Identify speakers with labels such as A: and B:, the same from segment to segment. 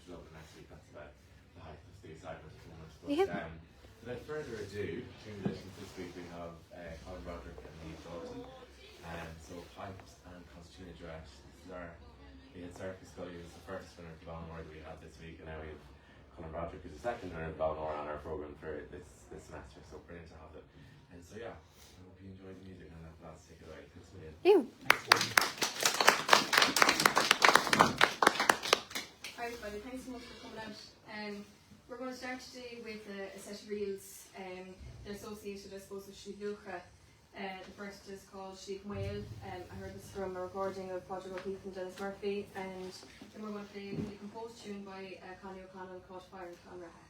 A: Dublin next week. That's about the height of the excitement at the moment. But
B: Yep.
A: without further ado, two musicians this week we have Colm, Broderick and Niamh, Dalton. So pipes and concertina duet. We had Circus Scully, who's the first winner of the Ballon d'Or that we had this week, and now we have Colm Broderick, who's the second winner of the Ballon d'Or on our programme for this semester. So brilliant to have it. And so yeah, I hope you enjoyed the music, and let's take it away. Thanks a million.
C: Hi everybody, thanks so much for coming out. We're going to start today with a set of reels. They're associated, I suppose, with Uilleann. The first is called Sheep Whale. I heard this from a recording of Broderick and Dennis Murphy, and then we're going to play a newly composed tune by Connie O'Connell called Fire and Clonraha.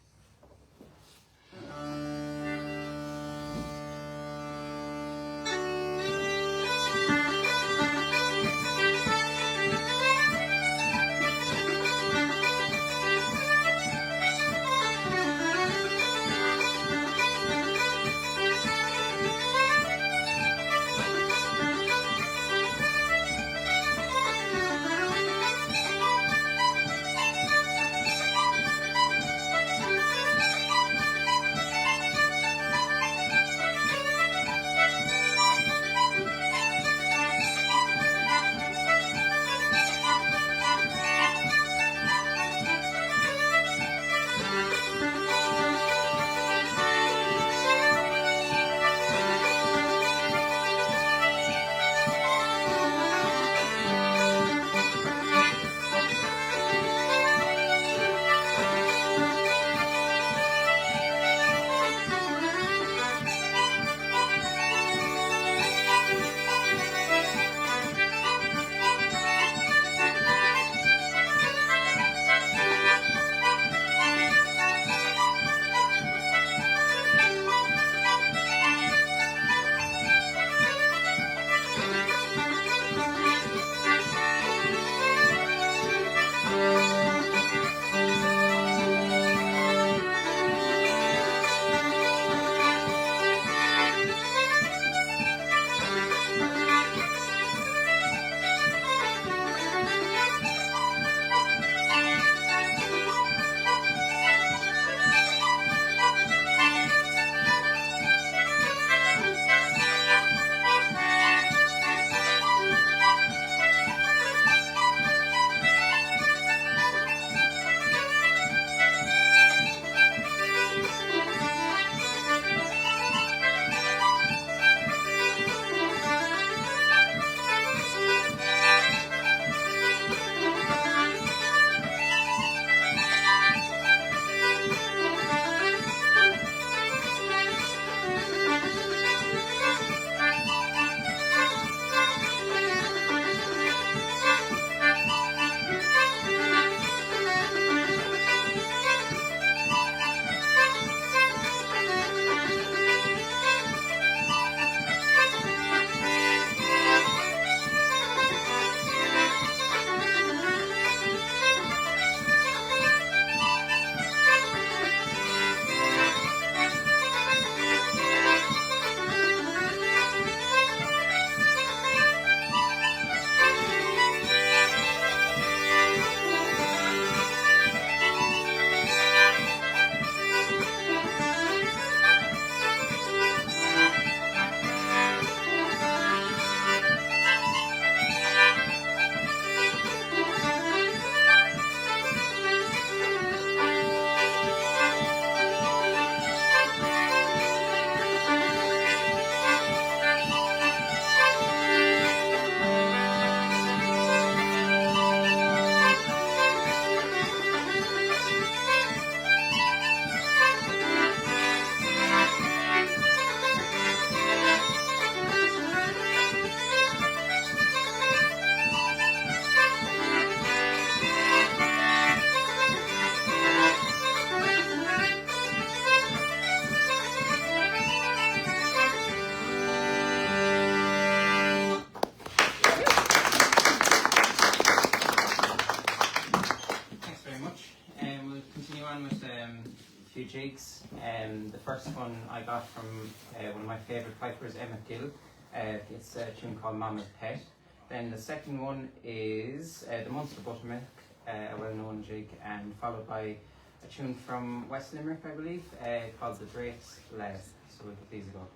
D: jigs. The first one I got from one of my favourite pipers, Emma Gill. It's a tune called Mama's Pet. Then the second one is the Munster Buttermilk a well-known jig, and followed by a tune from West Limerick, I believe, called The Drake's Lad. So we'll give these a go.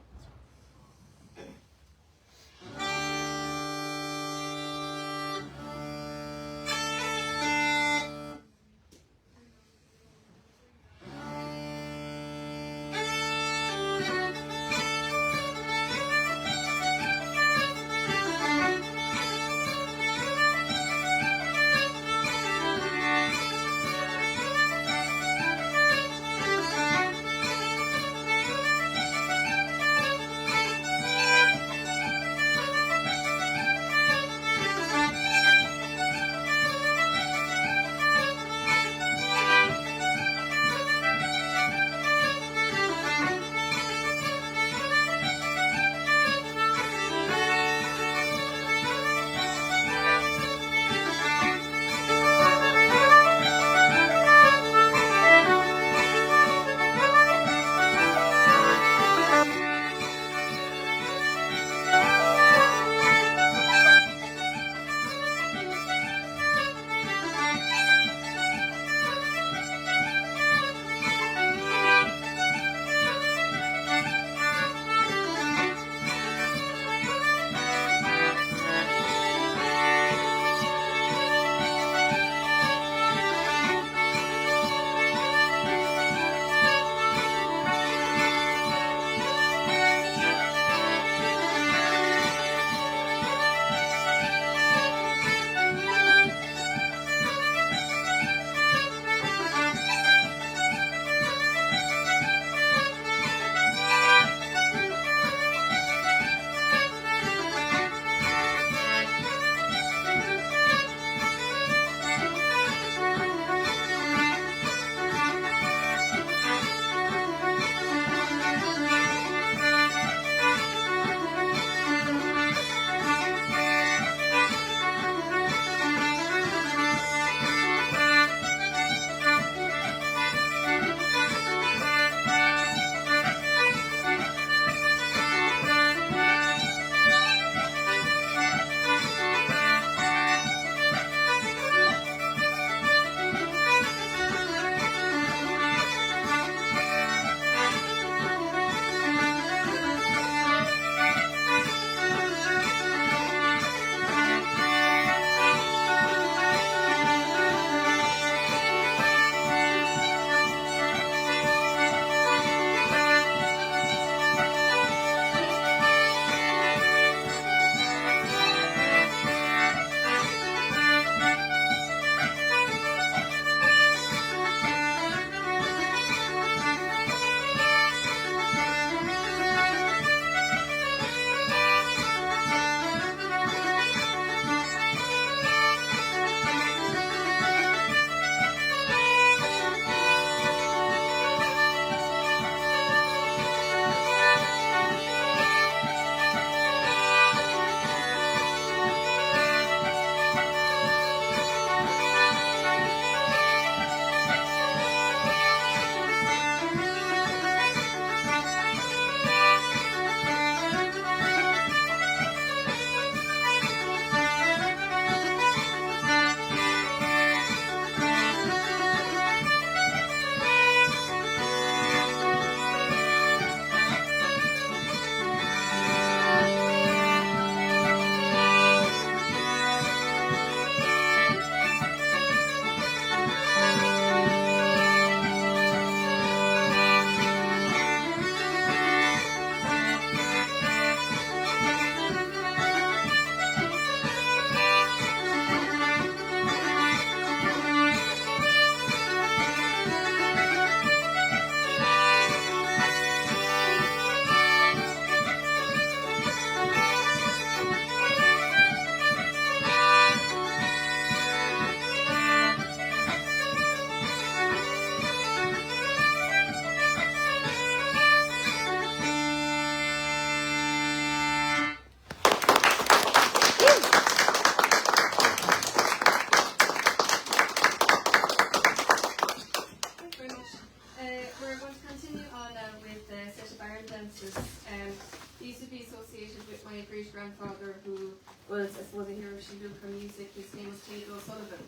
C: my great grandfather, who was, I suppose, a hero of Shibulka music. His name was Sullivan.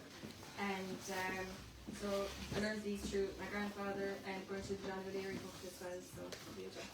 C: and so I learned these through my grandfather and going through the John O'Leary book as well, so it'll be a joy.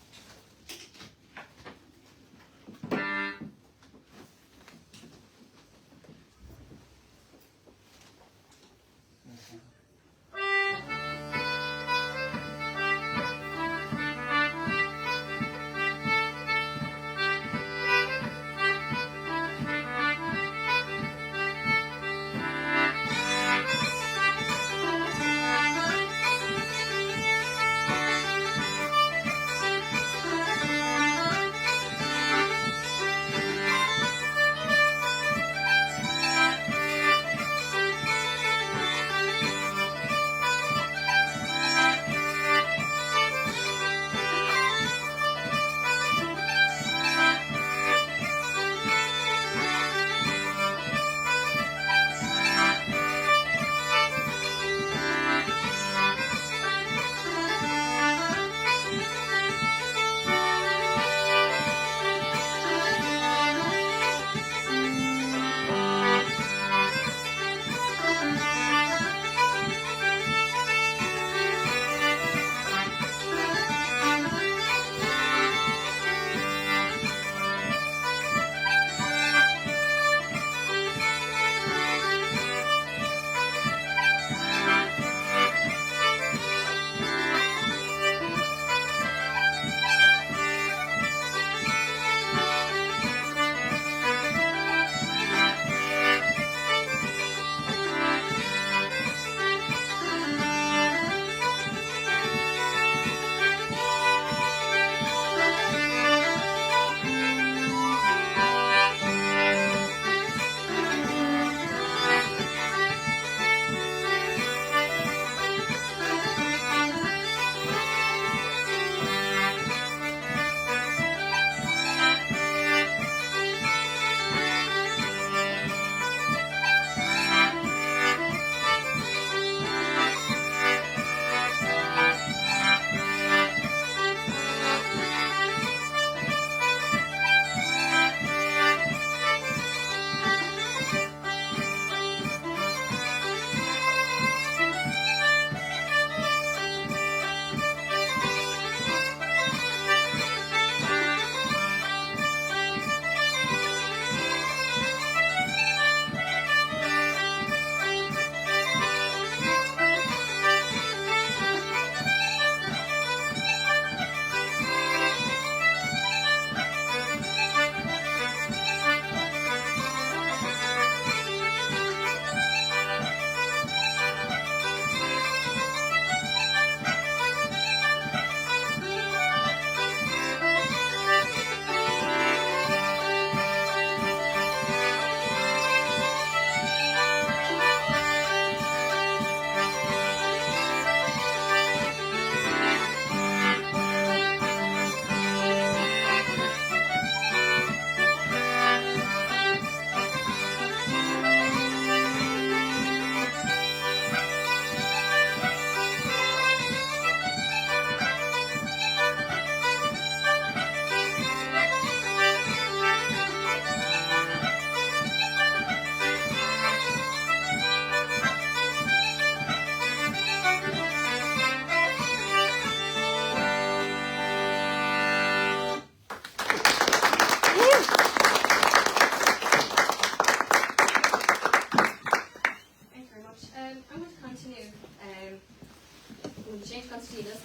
C: concertinas.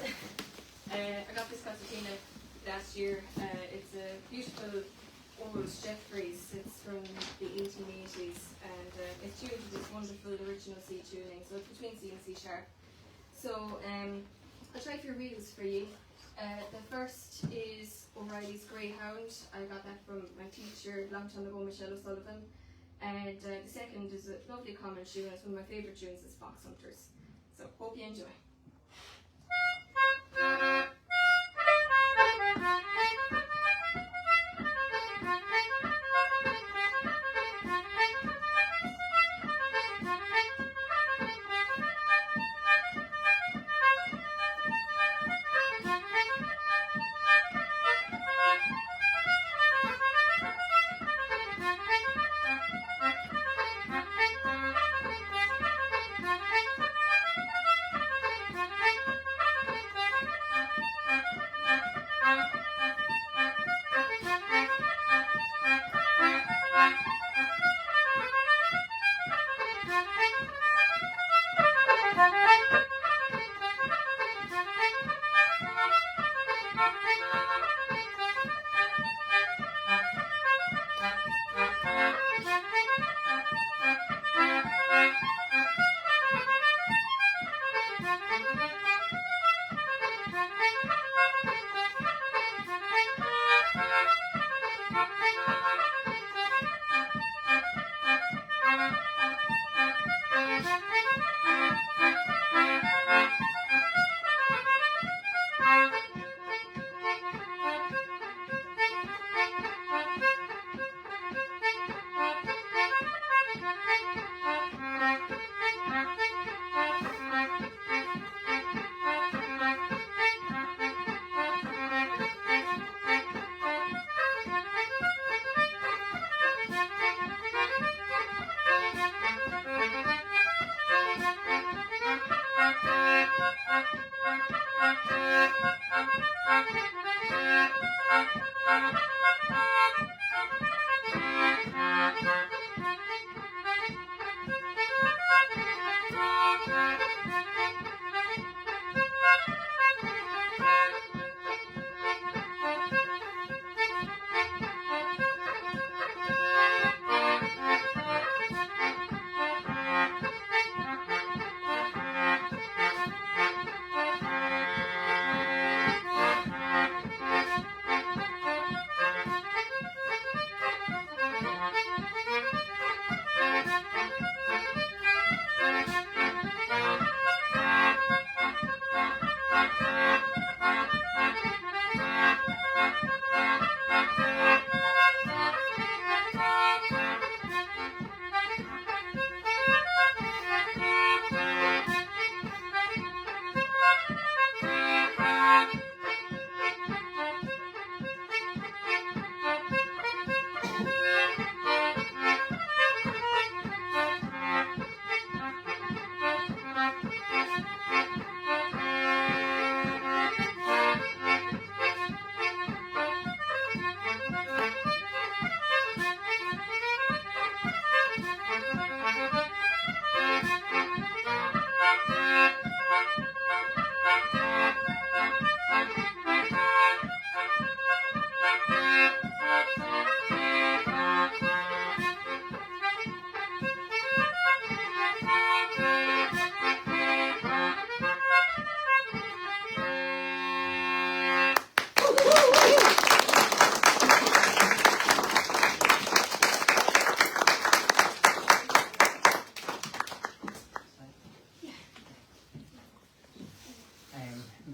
C: I got this concertina last year. It's a beautiful old Jeffries. It's from the 1880s, and it's tuned to this wonderful original C tuning. So it's between C and C sharp. So I'll try a few reels for you. The first is O'Reilly's Greyhound. I got that from my teacher long time ago, Michelle O'Sullivan. And the second is a lovely common tune. It's one of my favourite tunes is Fox Hunters. So hope you enjoy.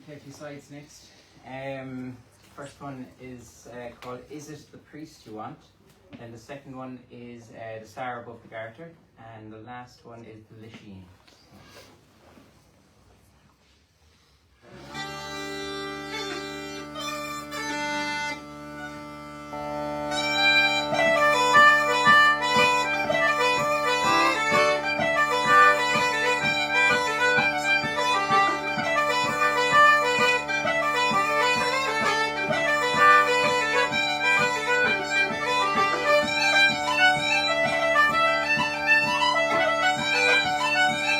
D: Play a few sides next. First one is called Is It the Priest You Want? And the second one is The Star Above the Garter. And the last one is The Lisheen.
B: Thank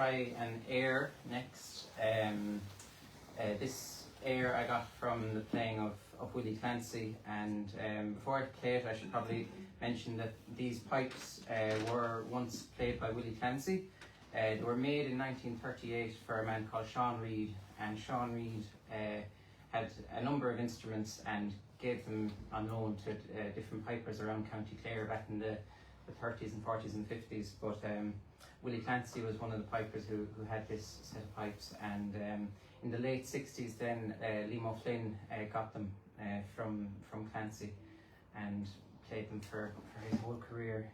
D: try an air next. This air I got from the playing of Willie Clancy, and before I play it I should probably mention that these pipes were once played by Willie Clancy. They were made in 1938 for a man called Sean Reid, and Sean Reid had a number of instruments and gave them on loan to different pipers around County Clare back in the 30s and 40s and 50s, but Willie Clancy was one of the pipers who had this set of pipes, and in the late 60s then Liam O'Flynn got them from Clancy and played them for his whole career,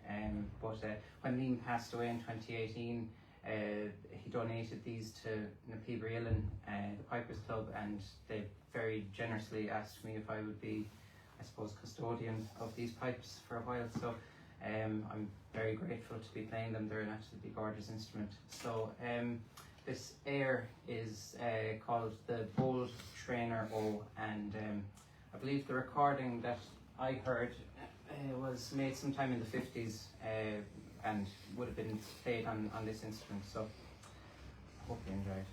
D: but when Liam passed away in 2018 he donated these to Uilleann, the Pipers Club, and they very generously asked me if I would be, I suppose, custodian of these pipes for a while. So I'm very grateful to be playing them. They're an absolutely gorgeous instrument. So this air is called the Bold Trainer O, and I believe the recording that I heard was made sometime in the 50s and would have been played on this instrument. So I hope you enjoyed.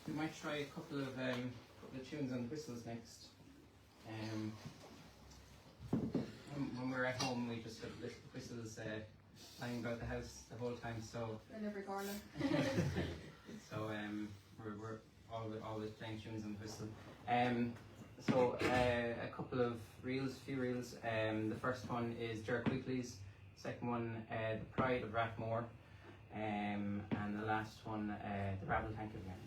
D: We might try a couple of tunes on whistles next. When we're at home, we just have little whistles flying about the house the whole time. So
C: In every corner.
D: so we're always playing tunes on the whistle. So a couple of reels, few reels. The first one is Jerk Weeklies. Second one, The Pride of Rathmore. And the last one, The Rabble Tank of Uilleann.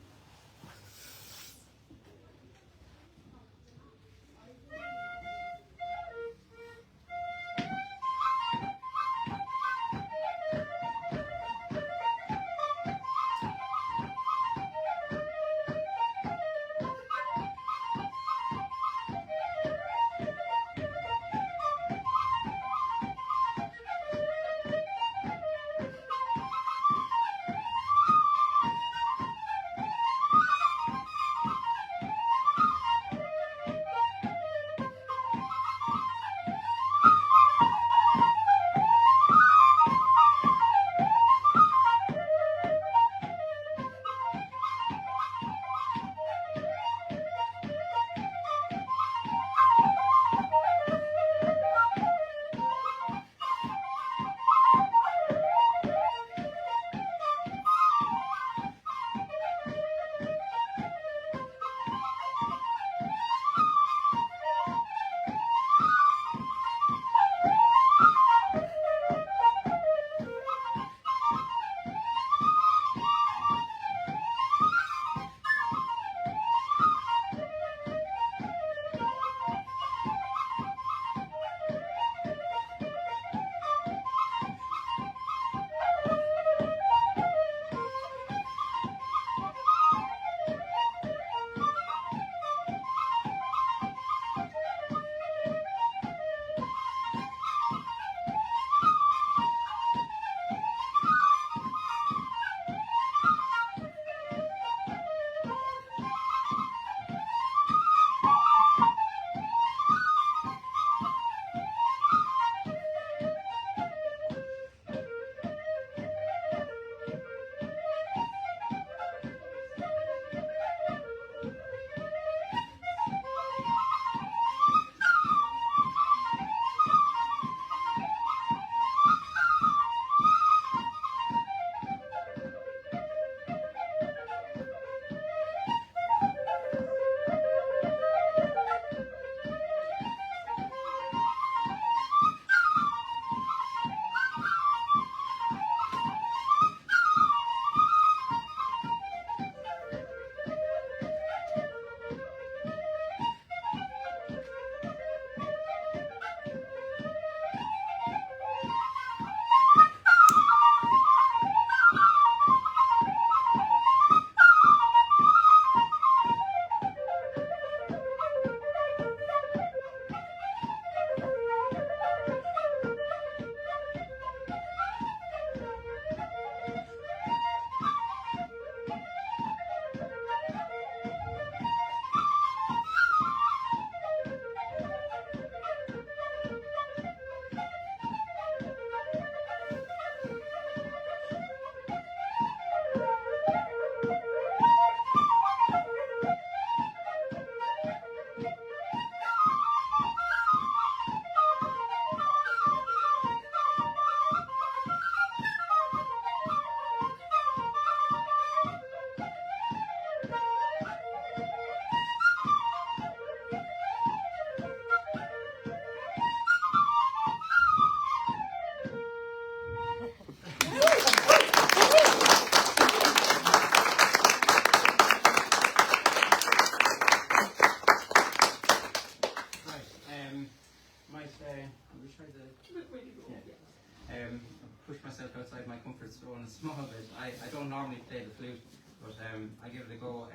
D: Push myself outside my comfort zone a small bit. I don't normally play the flute, but I give it a go.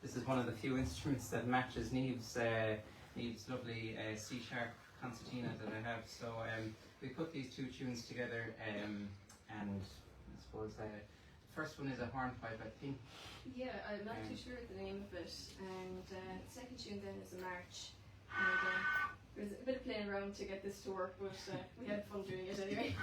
D: This is one of the few instruments that matches Niamh's lovely C-sharp concertina that I have. So we put these two tunes together, and I suppose the first one is a hornpipe, I think.
C: Yeah, I'm not too sure of the name of it. And the second tune then is a march. And there's a bit of playing around to get this to work, but we had fun doing it anyway.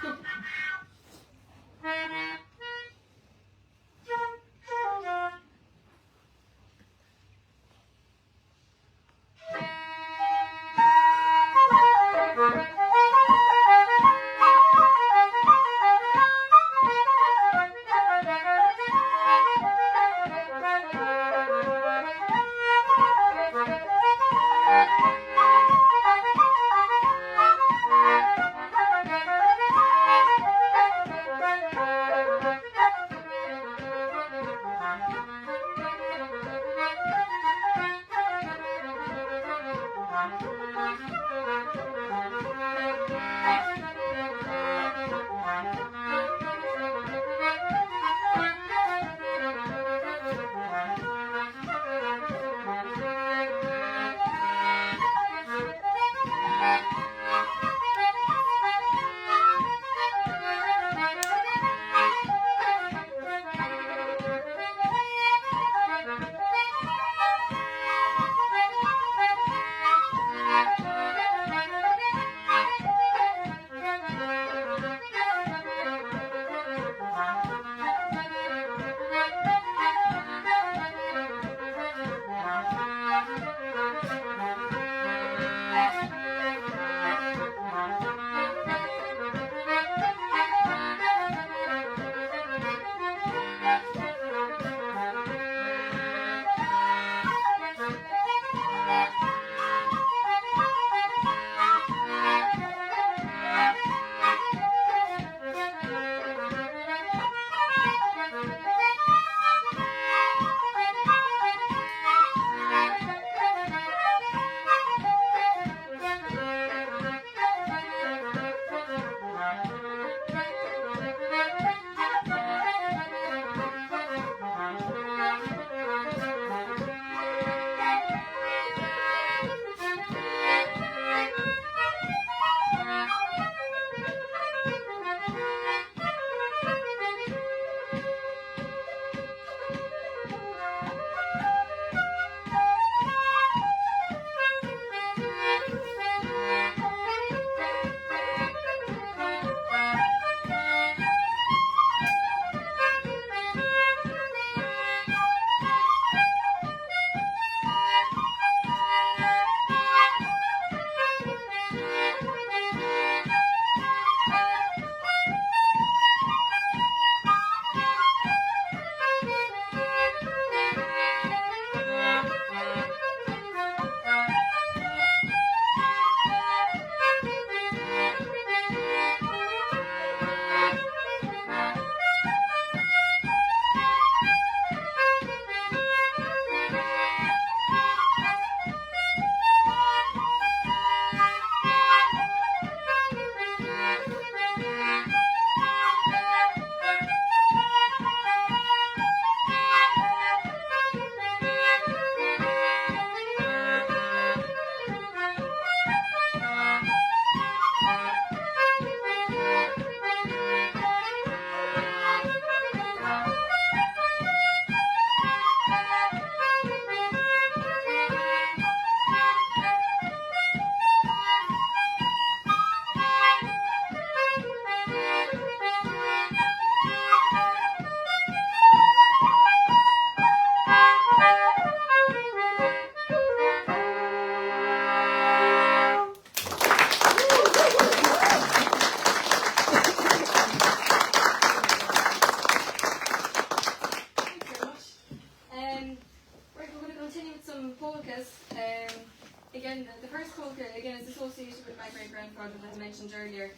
C: Again, the first polka again is associated with my great grandfather that I mentioned earlier,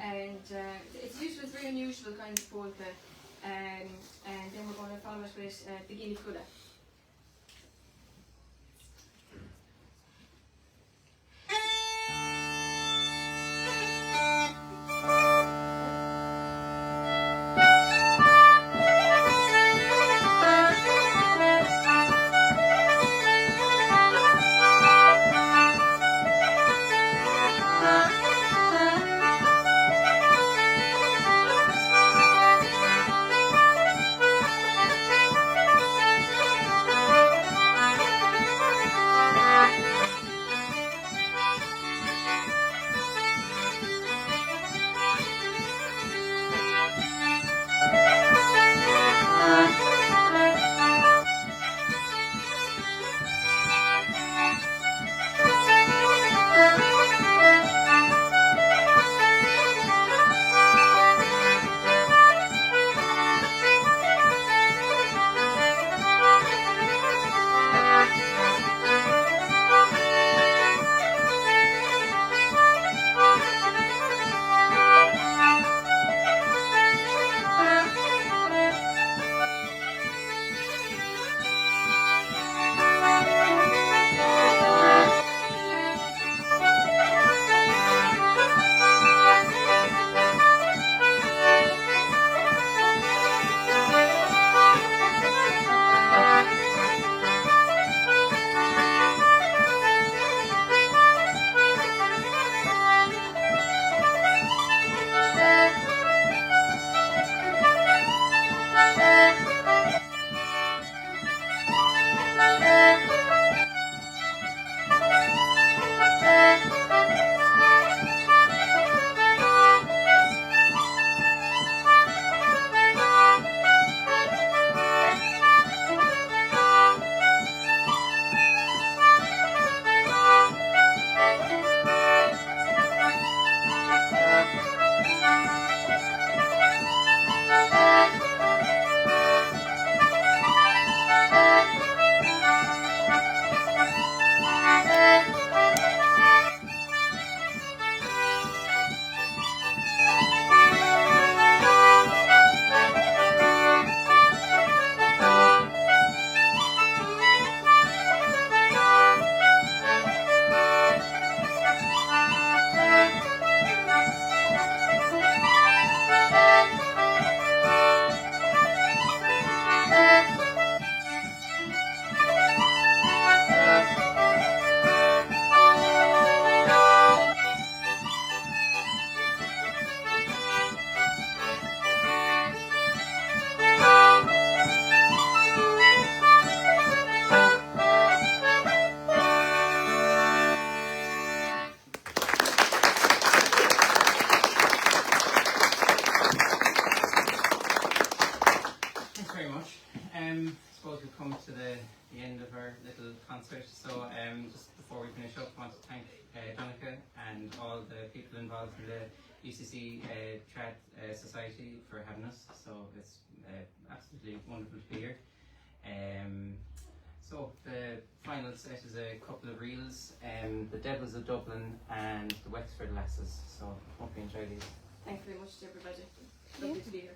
C: and it's used with very unusual kinds of polka, and then we're going to follow it with the Guinea Kula.
D: people involved in the UCC Society for having us. So it's absolutely wonderful to be here. So the final set is a couple of reels, the Devils of Dublin and the Wexford Lasses. So hope you enjoy these.
C: Thanks very much to everybody. Lovely to be here.